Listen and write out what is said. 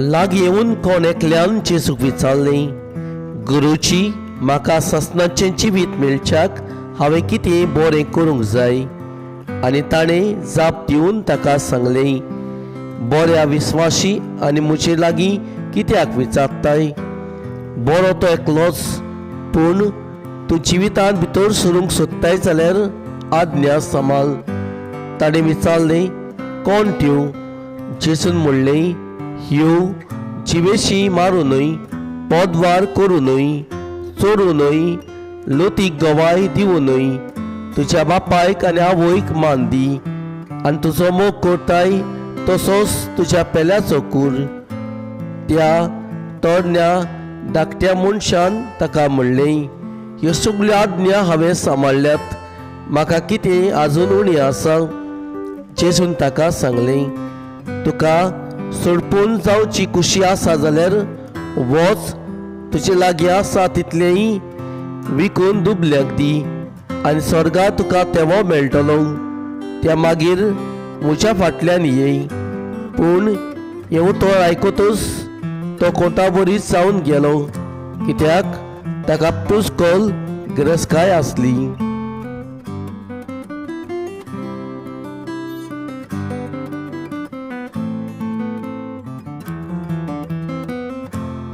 लागीं येवन कोण एकल्यान जेसूक विचारलें, गुरुची म्हाका ससनाचें जिवीत मेळच्याक हांवें कितें बरें करूंक जाय? आनी ताणें जाप दिवन ताका सांगलें, बऱ्या विस्वाशी आनी म्हजे लागीं कित्याक विचारताय? बरो तो एकलोच, पूण तूं जिवितांत भितर सरूंक सोदताय जाल्यार आज्ञा सांबाळ। ताणें विचारलें, कोण त्यो? जेसून म्हणलें, ह्यो जिवेशी मारूं न्हय, पोदवार करूं न्हय, चोरूं न्हय, लोतीक गवाय दिवं न्हय, तुज्या बापायक आनी आवयक मान दी, आनी तुजो मोग करताय तसोच तुज्या पेल्याचो कर। त्या तरण्या धाकट्या मनशान ताका म्हणलें, ह्यो सगल्यो आज्ञा हांवें सांबाळल्यात, म्हाका कितें आजून उणी आसा? जेसून ताका सांगलें, तुका सडपून जावची कुशी आसा जाल्यार वच, तुजे लागीं आसा तितलेंय विकून दुबल्याक दी, आनी स्वर्गांत तुका तेवो मेळटलो। त्या मागीर म्हज्या फाटल्यान ये। पूण हे उतर आयकतच तो कोंताबरीच जावन गेलो, कित्याक ताका पुस्कल गिरेस्तकाय आसली।